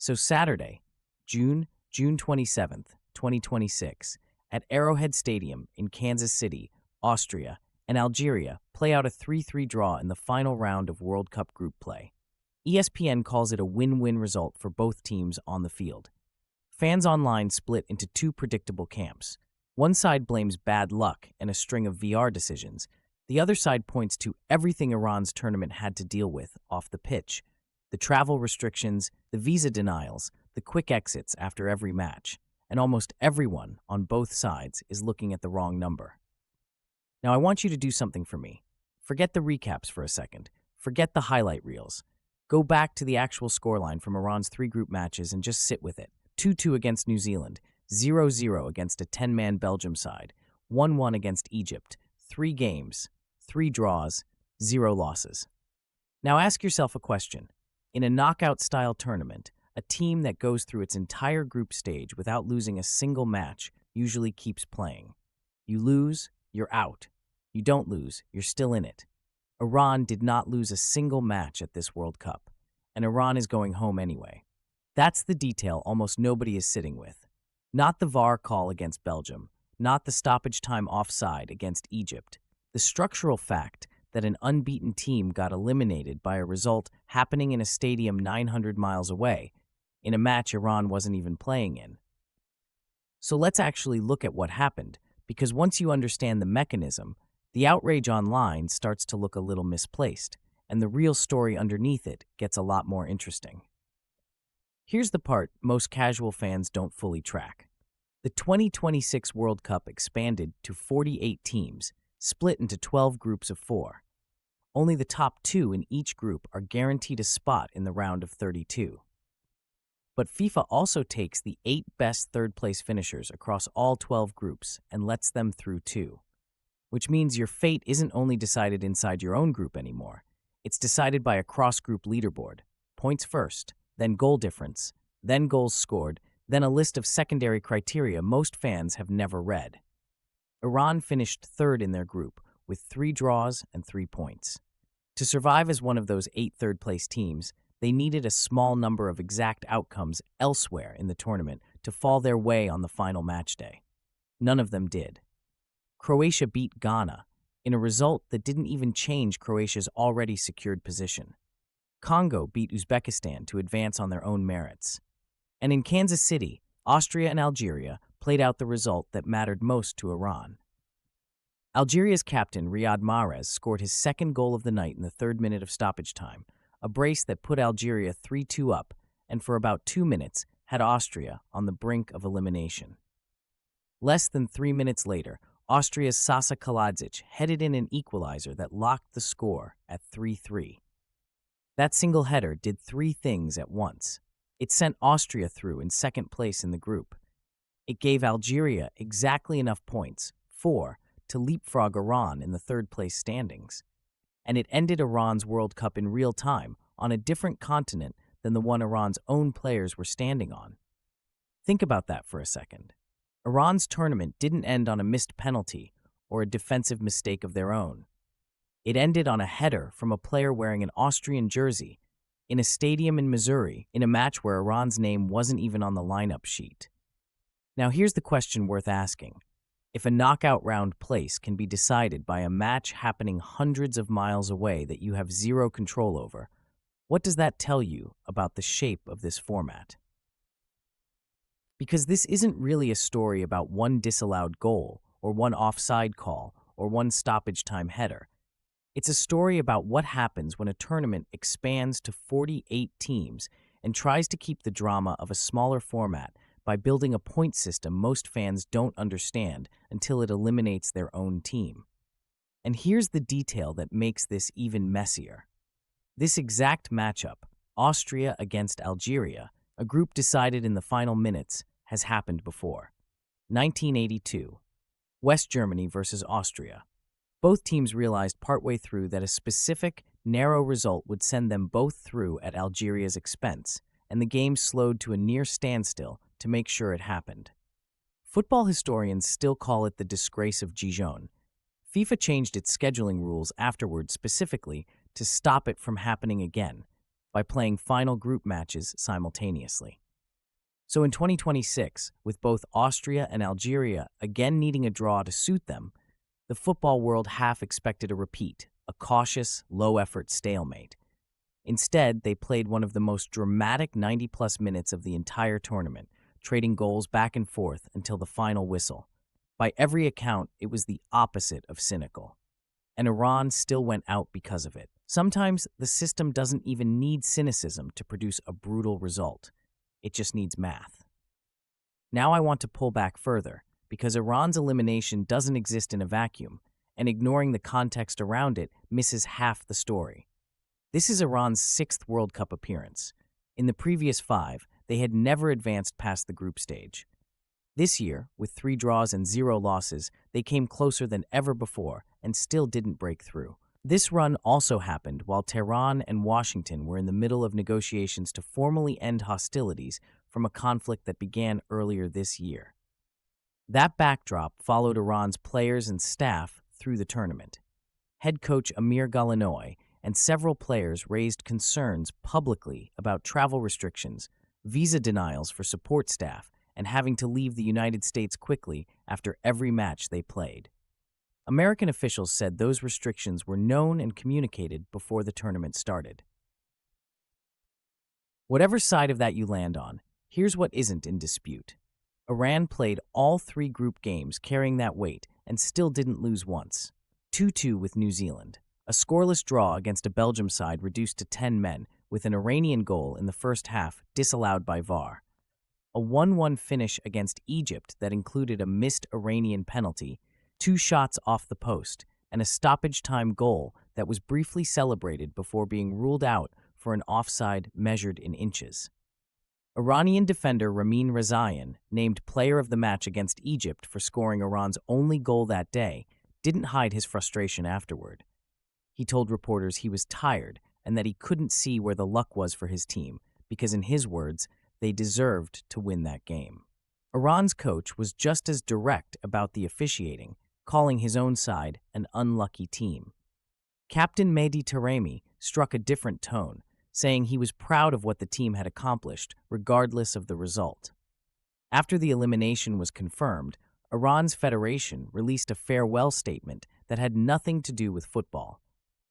So Saturday, June 27th, 2026, at Arrowhead Stadium in Kansas City, Austria, and Algeria play out a 3-3 draw in the final round of World Cup group play. ESPN calls it a win-win result for both teams on the field. Fans online split into two predictable camps. One side blames bad luck and a string of VR decisions. The other side points to everything Iran's tournament had to deal with off the pitch: the travel restrictions, the visa denials, the quick exits after every match, and almost everyone on both sides is looking at the wrong number. Now I want you to do something for me. Forget the recaps for a second. Forget the highlight reels. Go back to the actual scoreline from Iran's three group matches and just sit with it. 2-2 against New Zealand, 0-0 against a 10-man Belgium side, 1-1 against Egypt, 3 games, 3 draws, 0 losses. Now ask yourself a question. In a knockout-style tournament, a team that goes through its entire group stage without losing a single match usually keeps playing. You lose, you're out. You don't lose, you're still in it. Iran did not lose a single match at this World Cup, and Iran is going home anyway. That's the detail almost nobody is sitting with. Not the VAR call against Belgium, not the stoppage time offside against Egypt. The structural fact that an unbeaten team got eliminated by a result happening in a stadium 900 miles away, in a match Iran wasn't even playing in. So let's actually look at what happened, because once you understand the mechanism, the outrage online starts to look a little misplaced, and the real story underneath it gets a lot more interesting. Here's the part most casual fans don't fully track. The 2026 World Cup expanded to 48 teams, split into 12 groups of 4. Only the top 2 in each group are guaranteed a spot in the round of 32. But FIFA also takes the 8 best third-place finishers across all 12 groups and lets them through too. Which means your fate isn't only decided inside your own group anymore. It's decided by a cross-group leaderboard. Points first, then goal difference, then goals scored, then a list of secondary criteria most fans have never read. Iran finished third in their group with 3 draws and 3 points. To survive as one of those 8 third-place teams, they needed a small number of exact outcomes elsewhere in the tournament to fall their way on the final match day. None of them did. Croatia beat Ghana in a result that didn't even change Croatia's already secured position. Congo beat Uzbekistan to advance on their own merits. And in Kansas City, Austria and Algeria played out the result that mattered most to Iran. Algeria's captain Riyad Mahrez scored his second goal of the night in the 3rd minute of stoppage time, a brace that put Algeria 3-2 up and for about 2 minutes had Austria on the brink of elimination. Less than 3 minutes later, Austria's Sasa Kaladzic headed in an equalizer that locked the score at 3-3. That single header did 3 things at once. It sent Austria through in 2nd place in the group. It gave Algeria exactly enough points, 4, to leapfrog Iran in the 3rd place standings. And it ended Iran's World Cup in real time on a different continent than the one Iran's own players were standing on. Think about that for a second. Iran's tournament didn't end on a missed penalty or a defensive mistake of their own. It ended on a header from a player wearing an Austrian jersey in a stadium in Missouri in a match where Iran's name wasn't even on the lineup sheet. Now here's the question worth asking. If a knockout round place can be decided by a match happening hundreds of miles away that you have zero control over, what does that tell you about the shape of this format? Because this isn't really a story about one disallowed goal or one offside call or one stoppage time header. It's a story about what happens when a tournament expands to 48 teams and tries to keep the drama of a smaller format by building a point system most fans don't understand until it eliminates their own team. And here's the detail that makes this even messier. This exact matchup, Austria against Algeria, a group decided in the final minutes, has happened before. 1982, West Germany versus Austria. Both teams realized partway through that a specific, narrow result would send them both through at Algeria's expense, and the game slowed to a near standstill to make sure it happened. Football historians still call it the disgrace of Gijon. FIFA changed its scheduling rules afterwards specifically to stop it from happening again, by playing final group matches simultaneously. So in 2026, with both Austria and Algeria again needing a draw to suit them, the football world half expected a repeat, a cautious, low-effort stalemate. Instead, they played one of the most dramatic 90-plus minutes of the entire tournament, trading goals back and forth until the final whistle. By every account, it was the opposite of cynical. And Iran still went out because of it. Sometimes the system doesn't even need cynicism to produce a brutal result. It just needs math. Now I want to pull back further, because Iran's elimination doesn't exist in a vacuum, and ignoring the context around it misses half the story. This is Iran's 6th World Cup appearance. In the previous 5, they had never advanced past the group stage. This year, with 3 draws and 0 losses, they came closer than ever before and still didn't break through. This run also happened while Tehran and Washington were in the middle of negotiations to formally end hostilities from a conflict that began earlier this year. That backdrop followed Iran's players and staff through the tournament. Head coach Amir Galanoy and several players raised concerns publicly about travel restrictions, visa denials for support staff, and having to leave the United States quickly after every match they played. American officials said those restrictions were known and communicated before the tournament started. Whatever side of that you land on, here's what isn't in dispute. Iran played all 3 group games carrying that weight and still didn't lose once. 2-2 with New Zealand. A scoreless draw against a Belgium side reduced to 10 men, with an Iranian goal in the first half disallowed by VAR. A 1-1 finish against Egypt that included a missed Iranian penalty, 2 shots off the post, and a stoppage-time goal that was briefly celebrated before being ruled out for an offside measured in inches. Iranian defender Ramin Rezaian, named player of the match against Egypt for scoring Iran's only goal that day, didn't hide his frustration afterward. He told reporters he was tired and that he couldn't see where the luck was for his team because, in his words, they deserved to win that game. Iran's coach was just as direct about the officiating, calling his own side an unlucky team. Captain Mehdi Taremi struck a different tone, saying he was proud of what the team had accomplished, regardless of the result. After the elimination was confirmed, Iran's federation released a farewell statement that had nothing to do with football.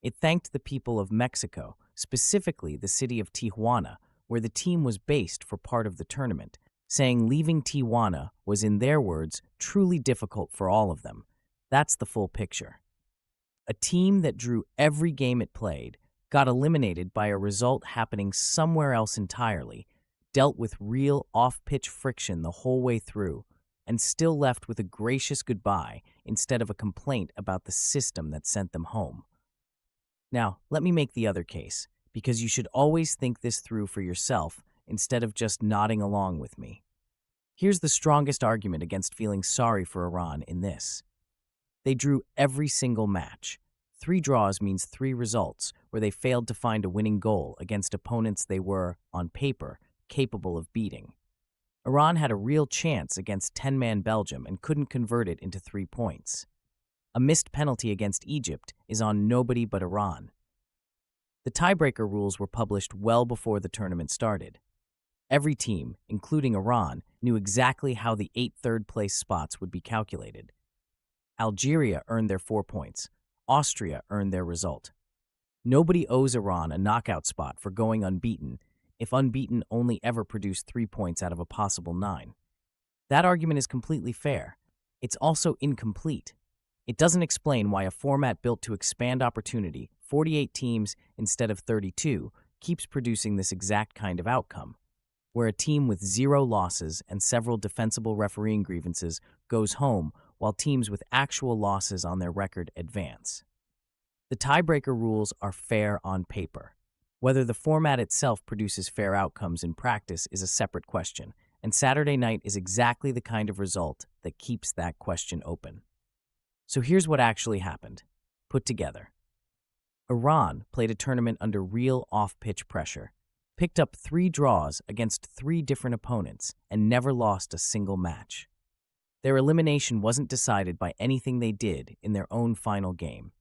It thanked the people of Mexico, specifically the city of Tijuana, where the team was based for part of the tournament, saying leaving Tijuana was, in their words, truly difficult for all of them. That's the full picture. A team that drew every game it played, got eliminated by a result happening somewhere else entirely, dealt with real off-pitch friction the whole way through, and still left with a gracious goodbye instead of a complaint about the system that sent them home. Now, let me make the other case, because you should always think this through for yourself instead of just nodding along with me. Here's the strongest argument against feeling sorry for Iran in this. They drew every single match. 3 draws means 3 results where they failed to find a winning goal against opponents they were, on paper, capable of beating. Iran had a real chance against 10-man Belgium and couldn't convert it into 3 points. A missed penalty against Egypt is on nobody but Iran. The tiebreaker rules were published well before the tournament started. Every team, including Iran, knew exactly how the 8 third-place spots would be calculated. Algeria earned their 4 points. Austria earned their result. Nobody owes Iran a knockout spot for going unbeaten if unbeaten only ever produced 3 points out of a possible 9. That argument is completely fair. It's also incomplete. It doesn't explain why a format built to expand opportunity, 48 teams instead of 32, keeps producing this exact kind of outcome, where a team with 0 losses and several defensible refereeing grievances goes home while teams with actual losses on their record advance. The tiebreaker rules are fair on paper. Whether the format itself produces fair outcomes in practice is a separate question, and Saturday night is exactly the kind of result that keeps that question open. So here's what actually happened, put together. Iran played a tournament under real off-pitch pressure, picked up 3 draws against 3 different opponents, and never lost a single match. Their elimination wasn't decided by anything they did in their own final game.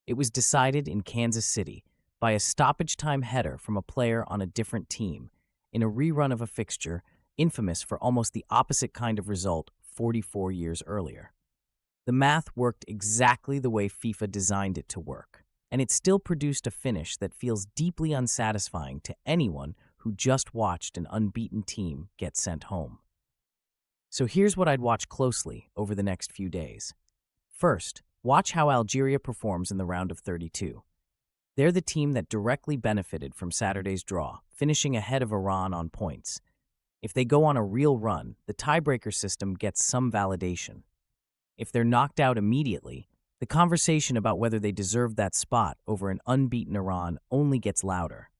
It was decided in Kansas City by a stoppage time header from a player on a different team in a rerun of a fixture infamous for almost the opposite kind of result 44 years earlier. The math worked exactly the way FIFA designed it to work, and it still produced a finish that feels deeply unsatisfying to anyone who just watched an unbeaten team get sent home. So here's what I'd watch closely over the next few days. First, watch how Algeria performs in the round of 32. They're the team that directly benefited from Saturday's draw, finishing ahead of Iran on points. If they go on a real run, the tiebreaker system gets some validation. If they're knocked out immediately, the conversation about whether they deserve that spot over an unbeaten Iran only gets louder.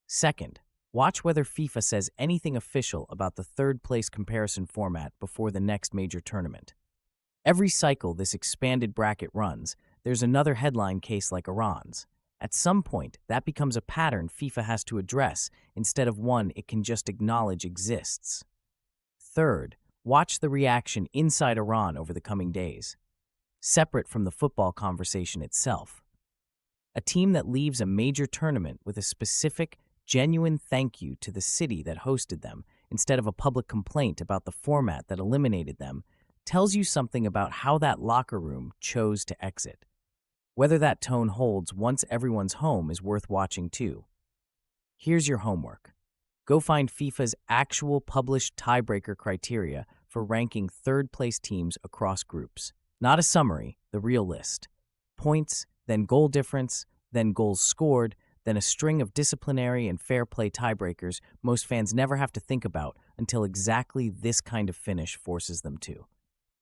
Second, watch whether FIFA says anything official about the third-place comparison format before the next major tournament. Every cycle this expanded bracket runs, there's another headline case like Iran's. At some point, that becomes a pattern FIFA has to address instead of one it can just acknowledge exists. Third, watch the reaction inside Iran over the coming days, separate from the football conversation itself. A team that leaves a major tournament with a specific, genuine thank you to the city that hosted them instead of a public complaint about the format that eliminated them tells you something about how that locker room chose to exit. Whether that tone holds once everyone's home is worth watching too. Here's your homework. Go find FIFA's actual published tiebreaker criteria for ranking third-place teams across groups. Not a summary, the real list. Points, then goal difference, then goals scored, then a string of disciplinary and fair play tiebreakers most fans never have to think about until exactly this kind of finish forces them to.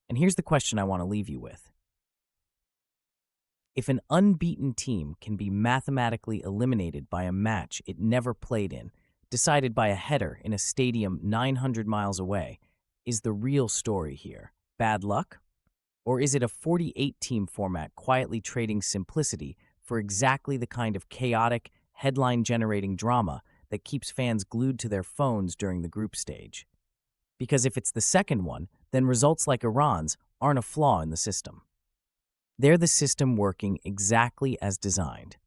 And here's the question I want to leave you with. If an unbeaten team can be mathematically eliminated by a match it never played in, decided by a header in a stadium 900 miles away, is the real story here bad luck? Or is it a 48-team format quietly trading simplicity for exactly the kind of chaotic, headline-generating drama that keeps fans glued to their phones during the group stage? Because if it's the second one, then results like Iran's aren't a flaw in the system. They're the system working exactly as designed.